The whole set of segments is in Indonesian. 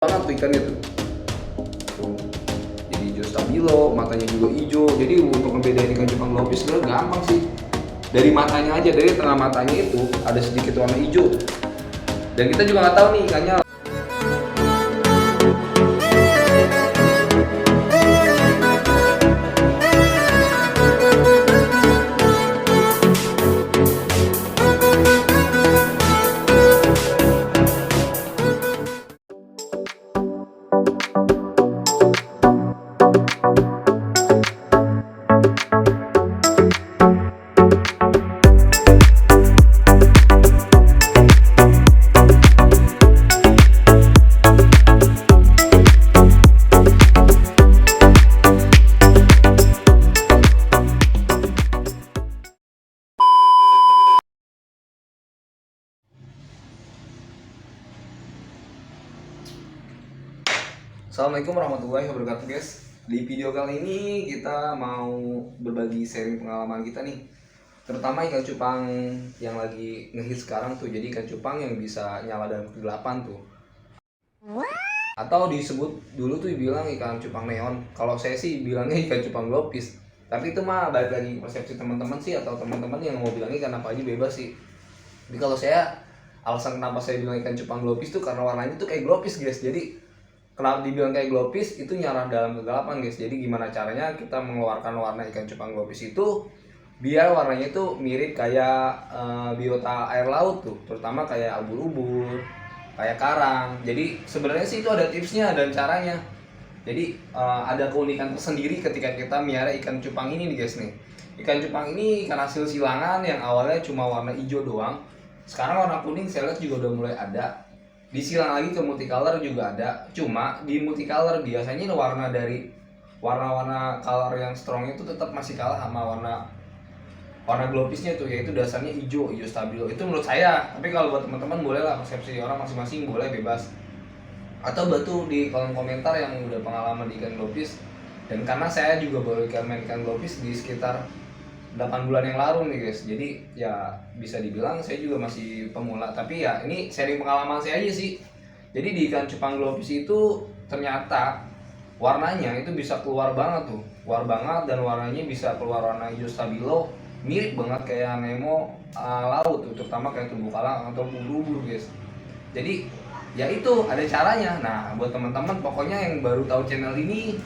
banget tuh ikannya tuh. Jadi hijau stabilo, matanya juga hijau. Jadi untuk ngebedain ikan cupang globis sebenarnya gampang sih. Dari matanya aja, dari tengah matanya itu ada sedikit warna hijau. Dan kita juga nggak tahu nih ikannya. Assalamualaikum warahmatullahi wabarakatuh guys. Di video kali ini kita mau berbagi sharing pengalaman kita nih, terutama ikan cupang yang lagi ngehit sekarang tuh. Jadi ikan cupang yang bisa nyala dalam kegelapan tuh, atau disebut dulu tuh dibilang ikan cupang neon. Kalau saya sih bilangnya ikan cupang globis, tapi itu mah balik lagi persepsi teman-teman sih, atau teman-teman yang mau bilangnya ikan apa aja bebas sih. Jadi kalau saya, alasan kenapa saya bilang ikan cupang globis tuh karena warnanya tuh kayak globis guys. Jadi kenapa dibilang kayak globis, itu nyala dalam kegelapan guys. Jadi gimana caranya kita mengeluarkan warna ikan cupang globis itu biar warnanya itu mirip kayak biota air laut tuh, terutama kayak ubur-ubur, kayak karang. Jadi sebenarnya sih itu ada tipsnya dan caranya. Jadi ada keunikan tersendiri ketika kita miara ikan cupang ini nih guys nih. Ikan cupang ini ikan hasil silangan yang awalnya cuma warna hijau doang. Sekarang warna kuning saya lihat juga udah mulai ada. Disilang lagi ke multicolor juga ada. Cuma di multicolor biasanya warna dari warna-warna color yang strong itu tetap masih kalah sama warna globisnya tuh, yaitu dasarnya hijau stabilo. Itu menurut saya. Tapi kalau buat teman-teman boleh lah, persepsi orang masing-masing boleh, bebas. Atau batu di kolom komentar yang udah pengalaman di ikan globis. Dan karena saya juga baru main ikan globis di sekitar 8 bulan yang lalu nih guys. Jadi ya bisa dibilang saya juga masih pemula, tapi ya ini sharing pengalaman saya aja sih. Jadi di ikan cupang globis itu ternyata warnanya itu bisa keluar banget tuh, keluar banget, dan warnanya bisa keluar warna hijau stabilo, mirip banget kayak Nemo laut tuh, terutama kayak terumbu karang atau ubur-ubur guys. Jadi ya itu ada caranya. Nah buat teman-teman pokoknya yang baru tahu channel ini,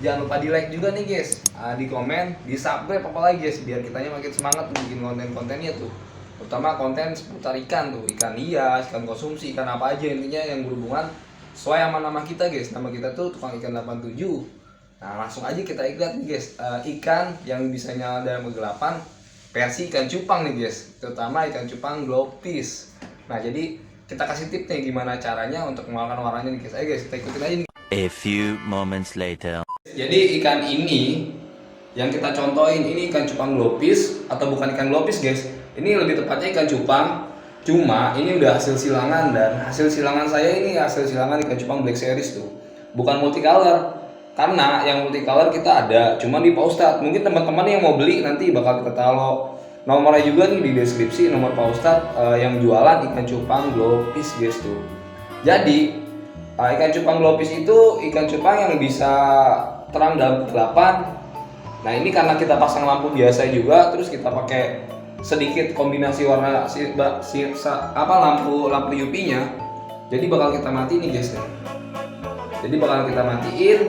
jangan lupa di like juga nih guys, di komen, di subscribe apalagi guys, biar kitanya makin semangat tuh bikin konten-kontennya tuh, terutama konten seputar ikan tuh, ikan hias, ikan konsumsi, ikan apa aja intinya yang berhubungan sesuai sama nama kita guys. Nama kita tuh Tukang Ikan 87. Nah langsung aja kita lihat nih guys, ikan yang bisa nyala dalam kegelapan versi ikan cupang nih guys, terutama ikan cupang globis. Nah jadi kita kasih tips nih gimana caranya untuk mengeluarkan warnanya nih guys. Ayo guys, kita ikutin aja nih. A few moments later. Jadi ikan ini yang kita contohin ini ikan cupang globis, atau bukan ikan globis guys. Ini lebih tepatnya ikan cupang. Cuma ini udah hasil silangan, dan hasil silangan saya ini hasil silangan ikan cupang Black Series tuh. Bukan multicolor. Karena yang multicolor kita ada cuma di Pak Ustadz. Mungkin teman-teman yang mau beli nanti bakal kita taruh nomornya juga nih di deskripsi, nomor Pak Ustadz yang jualan ikan cupang globis guys tuh. Jadi ikan cupang globis itu ikan cupang yang bisa terang dalam kegelapan. Nah ini karena kita pasang lampu biasa juga, terus kita pakai sedikit kombinasi warna lampu UV-nya. Jadi bakal kita mati nih guys. Jadi bakal kita matiin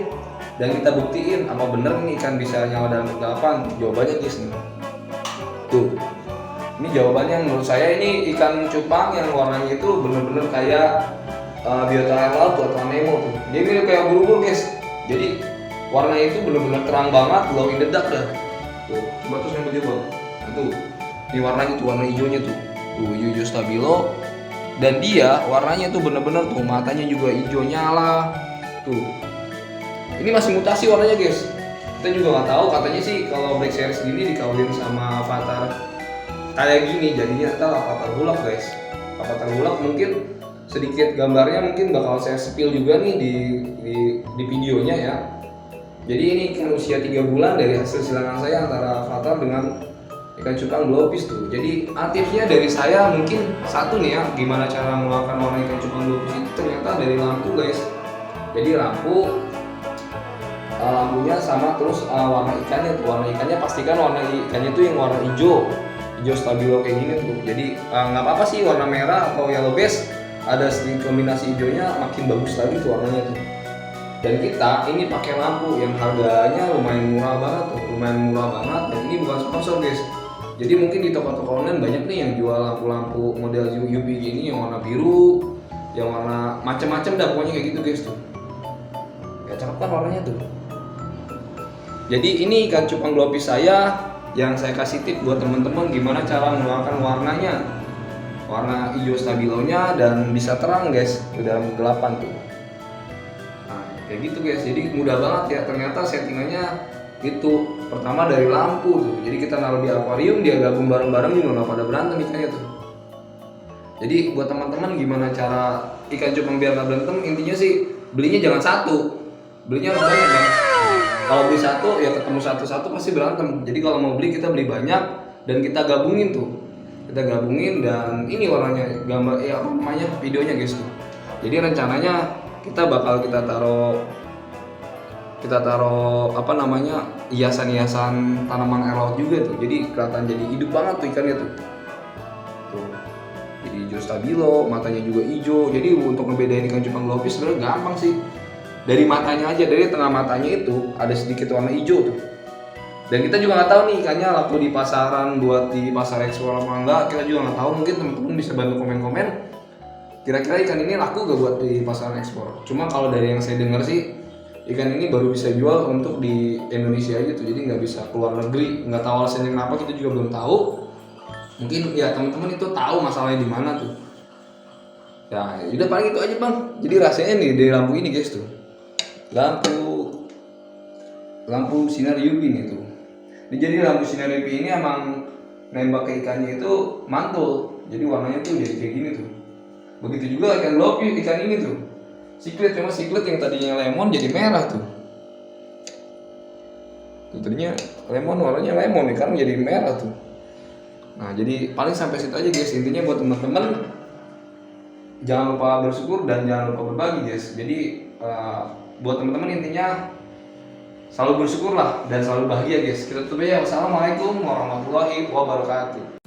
dan kita buktiin apa bener nih ikan bisa nyala dalam kegelapan. Jawabannya guys nih. Tuh. Ini jawabannya menurut saya ini ikan cupang yang warnanya itu bener-bener kayak biota air laut tuh, atau Nemo tuh. Dia mirip kayak ubur-ubur guys. Jadi warnanya itu bener-bener terang banget, glow in the dark dah. Tuh, coba terus yang coba. Nah, tuh. Ini warnanya tuh, warna hijaunya tuh. Tuh, hijau stabilo. Dan dia warnanya tuh bener-bener tuh, matanya juga hijau nyala. Tuh. Ini masih mutasi warnanya guys. Kita juga nggak tahu, katanya sih kalau Black Series gini dikawin sama avatar kayak gini, jadinya ntar avatar bulak guys. Avatar bulak mungkin sedikit gambarnya mungkin bakal saya spill juga nih di videonya ya. Jadi ini kan usia 3 bulan dari hasil silangan saya antara avatar dengan ikan cupang globis tuh. Jadi tipsnya dari saya mungkin satu nih ya, gimana cara mengeluarkan warna ikan cupang globis itu ternyata dari lampu guys. Jadi lampunya sama, terus warna ikannya tuh, warna ikannya pastikan warna ikannya tuh yang warna hijau stabilo kayak gini tuh. Jadi nggak apa-apa sih warna merah atau yellow base, ada sedikit kombinasi hijaunya makin bagus lagi tuh warnanya tuh. Dan kita ini pakai lampu yang harganya lumayan murah banget, dan ini bukan sponsor guys. Jadi mungkin di toko-toko online banyak nih yang jual lampu-lampu model UV gini yang warna biru, yang warna macam-macam dah pokoknya kayak gitu guys tuh. Ya cakep kan warnanya tuh. Jadi ini ikan cupang globis saya yang saya kasih tip buat teman-teman gimana cara mengeluarkan warnanya, warna hijau stabilonya dan bisa terang guys ke dalam kegelapan tuh. Kayak gitu guys, jadi mudah banget ya, ternyata settingannya itu pertama dari lampu tuh, jadi kita naruh di akuarium, dia gabung bareng-bareng juga nggak pada berantem ikannya tuh. Jadi buat teman-teman gimana cara ikan cupang biar nggak berantem, intinya sih belinya jangan satu, belinya harus banyak kan. Kalau beli satu ya ketemu satu-satu pasti berantem, jadi kalau mau beli kita beli banyak dan kita gabungin tuh, dan ini warnanya gambar ya apa namanya videonya guys tuh. Jadi rencananya kita bakal kita taruh apa namanya hiasan tanaman air laut juga tuh, jadi kelihatan jadi hidup banget tuh ikannya tuh. Jadi hijau stabilo, matanya juga hijau. Jadi untuk ngebedain ikan cupang globis sebenarnya gampang sih, dari matanya aja, dari tengah matanya itu ada sedikit warna hijau tuh. Dan kita juga nggak tahu nih ikannya laku di pasaran buat di pasar ekspor apa enggak, kita juga nggak tahu. Mungkin teman-teman bisa bantu komen-komen kira-kira ikan ini laku gak buat di pasaran ekspor. Cuma kalau dari yang saya dengar sih ikan ini baru bisa jual untuk di Indonesia aja tuh, jadi nggak bisa keluar negeri. Nggak tahu alasannya kenapa, kita juga belum tahu. Mungkin ya teman-teman itu tahu masalahnya di mana tuh. Ya udah paling itu aja bang. Jadi rasanya nih dari lampu ini guys tuh, lampu sinar UV nih tuh. Jadi lampu sinar UV ini emang nembak ke ikannya itu mantul, jadi warnanya tuh jadi kayak gini tuh. Begitu juga ikan globis, ikan ini tuh siklet, cuma siklet yang tadinya lemon jadi merah tuh. Tuh tadinya lemon, warnanya lemon, ikan jadi merah tuh. Nah jadi paling sampai situ aja guys. Intinya buat teman-teman jangan lupa bersyukur dan jangan lupa berbagi guys. Jadi buat teman-teman intinya selalu bersyukur lah dan selalu bahagia guys. Kita tutup ya. Wassalamualaikum warahmatullahi wabarakatuh.